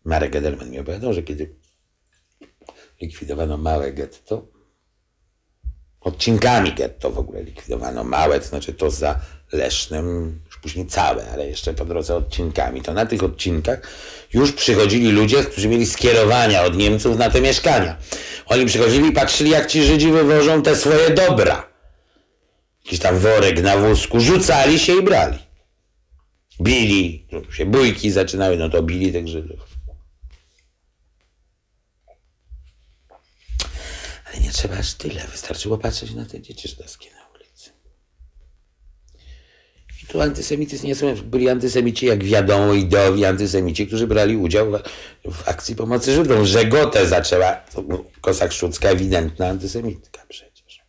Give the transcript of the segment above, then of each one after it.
Marek Edelman mi opowiadał, że kiedy likwidowano małe getto, odcinkami getto w ogóle likwidowano małe, to znaczy to za Lesznem, już później całe, ale jeszcze po drodze odcinkami, to na tych odcinkach już przychodzili ludzie, którzy mieli skierowania od Niemców na te mieszkania. Oni przychodzili i patrzyli, jak ci Żydzi wywożą te swoje dobra. Jakiś tam worek na wózku, rzucali się i brali. Bili, się bójki zaczynały, no to bili tych Żydów. Ale nie trzeba aż tyle, wystarczyło patrzeć na te dzieci żydowskie na ulicy. I tu antysemityzm nie są, byli antysemici, jak wiadomo, ideowi antysemici, którzy brali udział w akcji pomocy Żydom. Żegotę zaczęła, Kossak-Szczucka, ewidentna antysemitka przecież.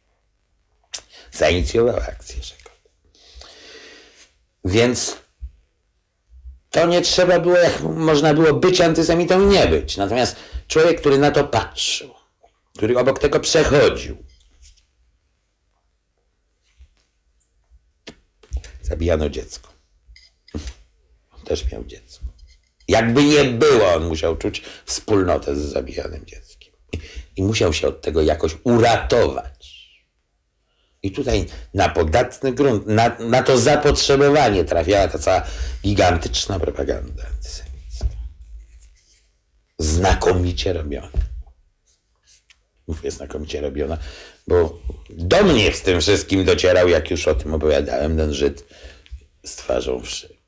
Zainicjowała akcję Żegoty. Więc to nie trzeba było, jak można było być antysemitą i nie być. Natomiast człowiek, który na to patrzył, który obok tego przechodził, zabijano dziecko. On też miał dziecko. Jakby nie było, on musiał czuć wspólnotę z zabijanym dzieckiem. I musiał się od tego jakoś uratować. I tutaj na podatny grunt, na to zapotrzebowanie trafiała ta cała gigantyczna propaganda antysemicka. Znakomicie robiona. Mówię znakomicie robiona, bo do mnie z tym wszystkim docierał, jak już o tym opowiadałem, ten Żyd z twarzą w szyi.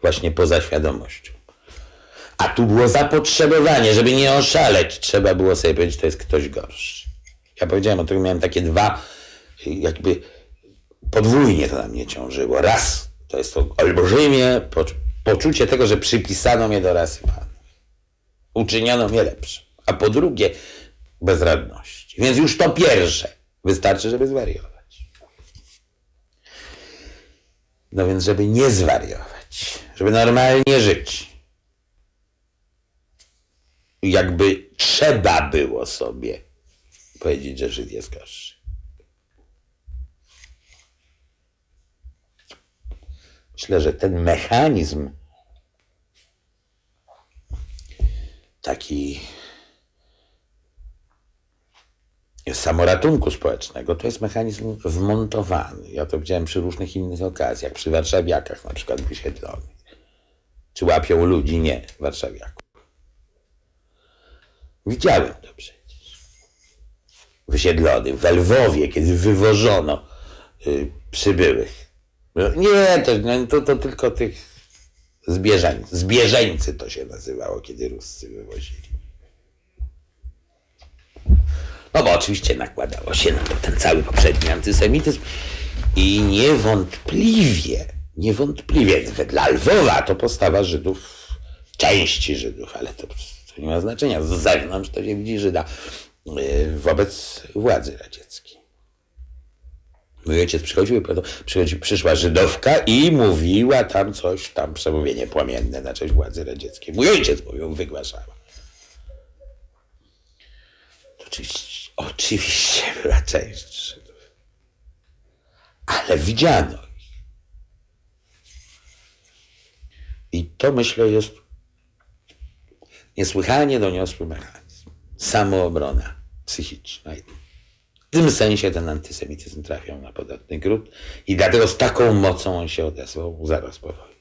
Właśnie poza świadomością. A tu było zapotrzebowanie, żeby nie oszaleć. Trzeba było sobie powiedzieć, to jest ktoś gorszy. Ja powiedziałem o tym, miałem takie dwa, jakby podwójnie to na mnie ciążyło. Raz, to jest to olbrzymie poczucie tego, że przypisano mnie do rasy panów. Uczyniono mnie lepszym. A po drugie, bezradności. Więc już to pierwsze wystarczy, żeby zwariować. No więc, żeby nie zwariować, żeby normalnie żyć, jakby trzeba było sobie powiedzieć, że Żyd jest gorszy. Myślę, że ten mechanizm taki samoratunku społecznego to jest mechanizm wmontowany. Ja to widziałem przy różnych innych okazjach, przy warszawiakach na przykład wysiedlonych. Czy łapią ludzi? Nie, warszawiaków. Widziałem to przecież. Wysiedlonych w Lwowie, kiedy wywożono przybyłych. Nie, to tylko tych zbieżeńcy to się nazywało, kiedy Ruscy wywozili. No bo oczywiście nakładało się na to ten cały poprzedni antysemityzm i niewątpliwie dla Lwowa to postawa Żydów, części Żydów, ale to nie ma znaczenia. Z zewnątrz to się widzi Żyda wobec władzy radzieckiej. Mój ojciec przychodził i przyszła Żydowka i mówiła tam coś, tam przemówienie płomienne na cześć władzy radzieckiej. Mój ojciec mówił, wygłaszała. Oczywiście była część Żydów, ale widziano ich. I to, myślę, jest niesłychanie doniosły mechanizm. Samoobrona psychiczna. W tym sensie ten antysemityzm trafiał na podatny grunt i dlatego z taką mocą on się odezwał zaraz po wojnie.